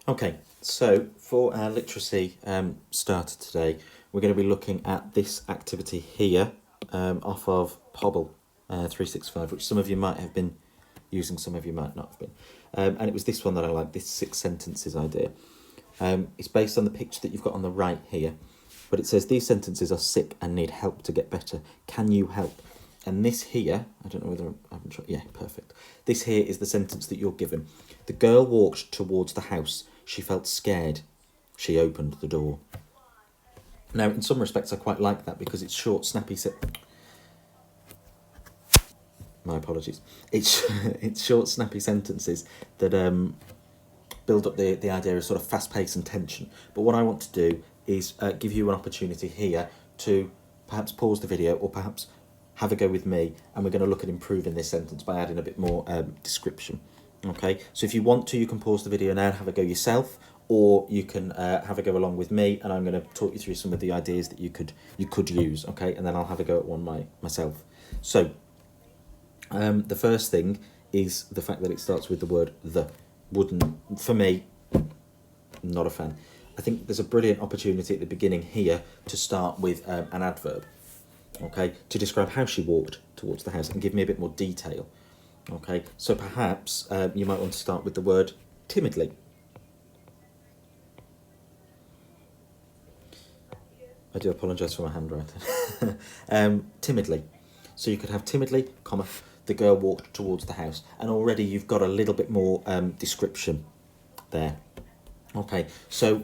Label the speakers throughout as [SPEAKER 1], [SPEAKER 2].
[SPEAKER 1] Okay, so for our literacy starter today, we're going to be looking at this activity here off of Pobble 365, which some of you might have been using, some of you might not have been. And it was this one that I like, this 6 sentences idea. It's based on the picture that you've got on the right here, but it says these sentences are sick and need help to get better. Can you help? And this here, I don't know whether I'm trying, yeah, perfect. This here is the sentence that you're given. The girl walked towards the house. She felt scared. She opened the door. Now, in some respects, I quite like that because it's short, snappy. My apologies. It's short, snappy sentences that build up the idea of sort of fast pace and tension. But what I want to do is give you an opportunity here to perhaps pause the video or perhaps have a go with me, and we're going to look at improving this sentence by adding a bit more description. Okay, so if you want to, you can pause the video now and have a go yourself, or you can have a go along with me, and I'm going to talk you through some of the ideas that you could use. Okay, and then I'll have a go at one myself. So the first thing is the fact that it starts with the word the. Wouldn't, for me, not a fan. I think there's a brilliant opportunity at the beginning here to start with an adverb, okay, to describe how she walked towards the house and give me a bit more detail. Okay, so perhaps you might want to start with the word timidly. I do apologise for my handwriting. Timidly. So you could have timidly, comma, the girl walked towards the house. And already you've got a little bit more description there. Okay, so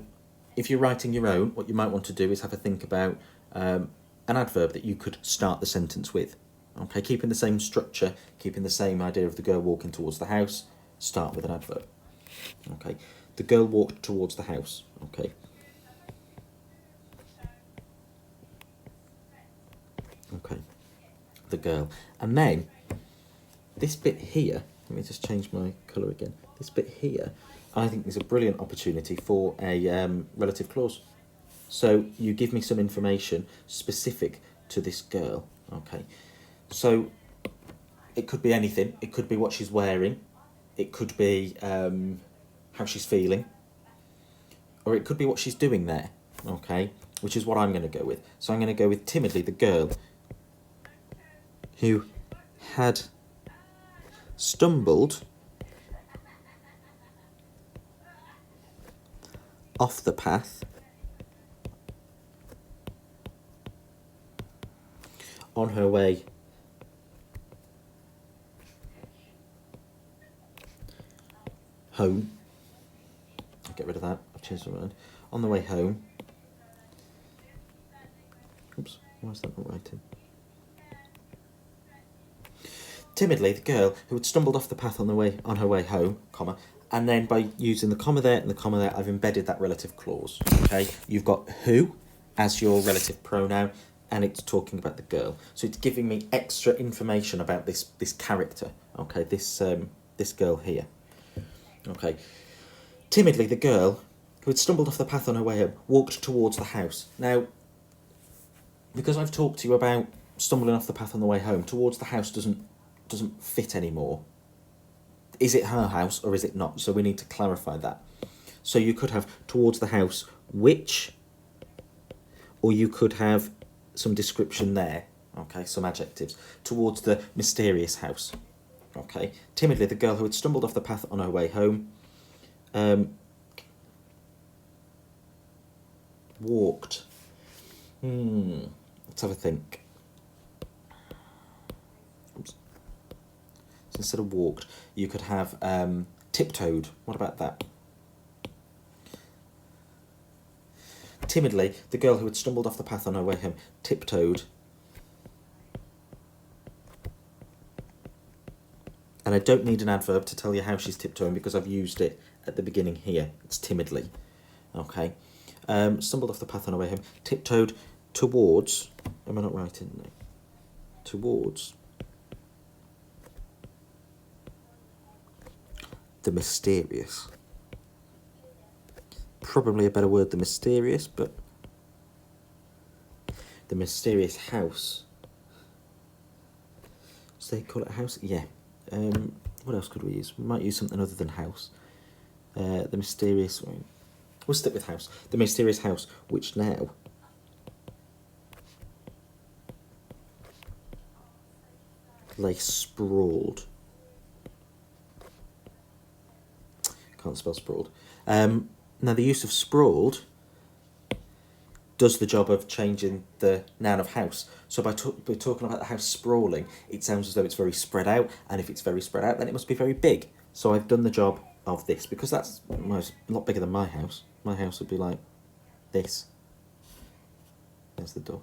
[SPEAKER 1] if you're writing your own, what you might want to do is have a think about an adverb that you could start the sentence with. Okay, keeping the same structure, keeping the same idea of the girl walking towards the house, start with an adverb. Okay, the girl walked towards the house. Okay. Okay, the girl. And then this bit here, let me just change my colour again. This bit here, I think is a brilliant opportunity for a relative clause. So you give me some information specific to this girl. Okay, so it could be anything. It could be what she's wearing. It could be how she's feeling. Or it could be what she's doing there. Okay, which is what I'm going to go with. So I'm going to go with timidly, the girl who had stumbled off the path on her way home. I'll get rid of that, I've changed my mind. On the way home. Oops, why is that not writing? Timidly, the girl who had stumbled off the path on her way home, comma, and then by using the comma there and the comma there, I've embedded that relative clause. Okay, you've got who as your relative pronoun, and it's talking about the girl. So it's giving me extra information about this character. Okay, this girl here. Okay, timidly, the girl who had stumbled off the path on her way home walked towards the house. Now, because I've talked to you about stumbling off the path on the way home, towards the house doesn't fit anymore. Is it her house or is it not? So we need to clarify that. So you could have towards the house which, or you could have some description there. Okay, some adjectives. Towards the mysterious house. Okay, timidly, the girl who had stumbled off the path on her way home walked. Let's have a think. Oops. So instead of walked, you could have tiptoed. What about that? Timidly, the girl who had stumbled off the path on her way home tiptoed. And I don't need an adverb to tell you how she's tiptoeing because I've used it at the beginning here. It's timidly. Okay. Stumbled off the path on her way home. Tiptoed towards. Am I not writing? No. Towards the mysterious. Probably a better word than mysterious, but the mysterious house. So they call it a house? Yeah. What else could we use? We might use something other than house. The mysterious... We'll stick with house. The mysterious house, which now... lay sprawled. Can't spell sprawled. Now, the use of sprawled does the job of changing the noun of house. So by talking about the house sprawling, it sounds as though it's very spread out, and if it's very spread out, then it must be very big. So I've done the job of this, because that's a lot bigger than my house. My house would be like this. There's the door.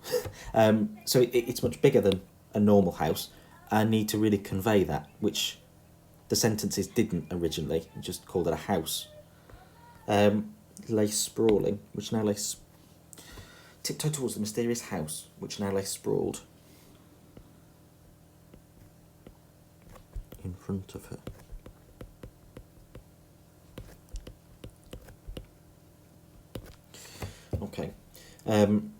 [SPEAKER 1] So it's much bigger than a normal house. I need to really convey that, which the sentences didn't originally. I just called it a house. Lay sprawling, which now lays... Tiptoe towards the mysterious house, which now lay sprawled in front of her. Okay. And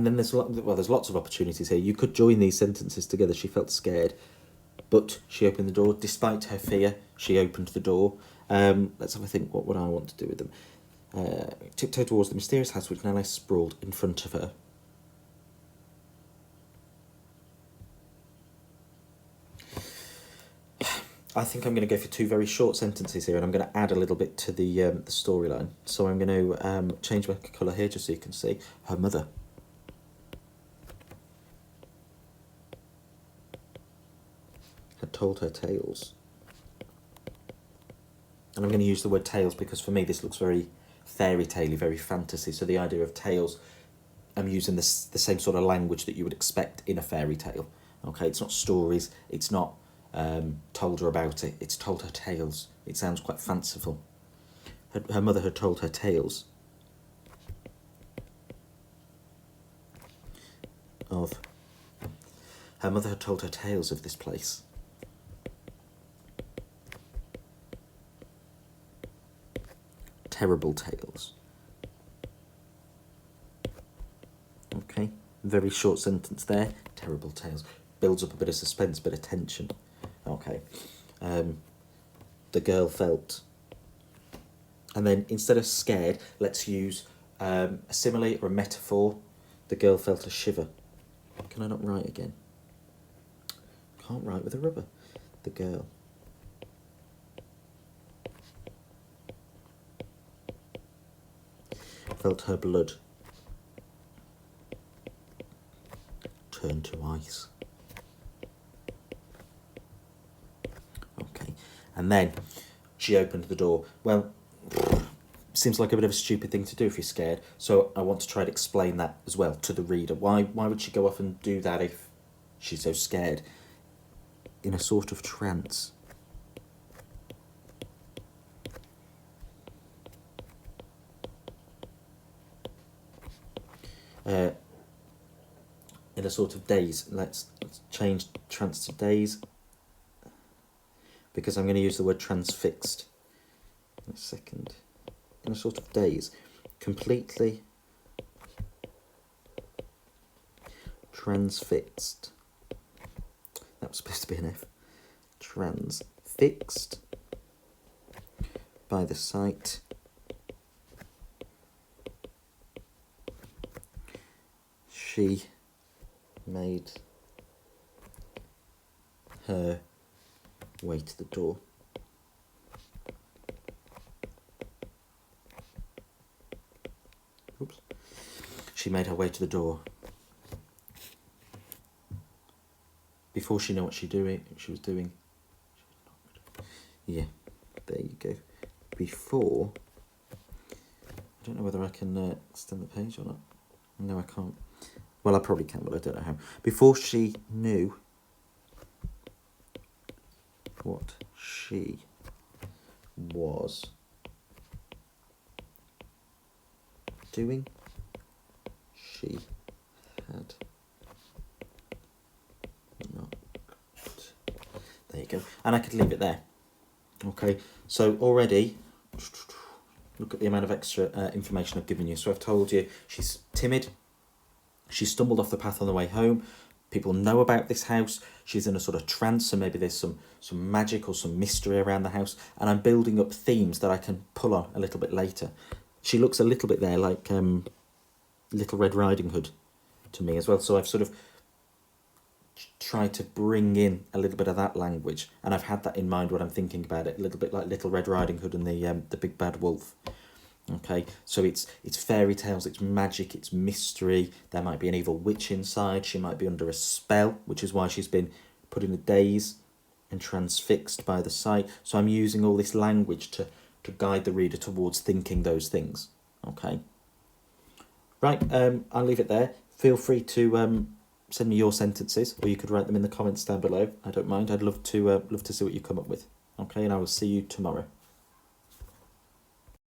[SPEAKER 1] then there's lots of opportunities here. You could join these sentences together. She felt scared, but she opened the door. Despite her fear, she opened the door. Let's have a think. What would I want to do with them? Tiptoe towards the mysterious house, which now lay sprawled in front of her. I think I'm going to go for two very short sentences here, and I'm going to add a little bit to the storyline. So I'm going to change my colour here just so you can see. Her mother. Had told her tales. And I'm going to use the word tales because for me this looks very fairy tale-y, very fantasy. So the idea of tales, I'm using the same sort of language that you would expect in a fairy tale. Okay, it's not stories, it's not told her about it, it's told her tales. It sounds quite fanciful. Her mother had told her tales of... Her mother had told her tales of this place. Terrible tales. Okay, very short sentence there. Terrible tales. Builds up a bit of suspense, bit of tension. Okay. The girl felt. And then instead of scared, let's use a simile or a metaphor. The girl felt a shiver. Can I not write again? Can't write with a rubber. The girl felt her blood turn to ice. Okay, and then she opened the door. Well, seems like a bit of a stupid thing to do if you're scared, so I want to try to explain that as well to the reader. Why would she go off and do that if she's so scared? In a sort of trance. In a sort of daze. Let's change trance to daze, because I'm going to use the word transfixed in a second. In a sort of daze. Completely transfixed. That was supposed to be an F. Transfixed by the sight she made her way to the door. Oops. She made her way to the door. Before she knew what she was doing. Yeah, there you go. Before... I don't know whether I can extend the page or not. No, I can't. Well, I probably can, but I don't know how. Before she knew what she was doing, she had knocked. There you go. And I could leave it there. Okay, so already, look at the amount of extra information I've given you. So I've told you she's timid. She stumbled off the path on the way home. people know about this house. She's in a sort of trance, so maybe there's some magic or some mystery around the house, and I'm building up themes that I can pull on a little bit later. She looks a little bit there like Little Red Riding Hood to me as well, so I've sort of tried to bring in a little bit of that language, and I've had that in mind when I'm thinking about it, a little bit like Little Red Riding Hood and the Big Bad Wolf. Okay, so it's fairy tales, it's magic, it's mystery. There might be an evil witch inside. She might be under a spell, which is why she's been put in a daze and transfixed by the sight. So I'm using all this language to guide the reader towards thinking those things. Okay. Right, I'll leave it there. Feel free to send me your sentences, or you could write them in the comments down below. I don't mind. I'd love to see what you come up with. Okay, and I will see you tomorrow.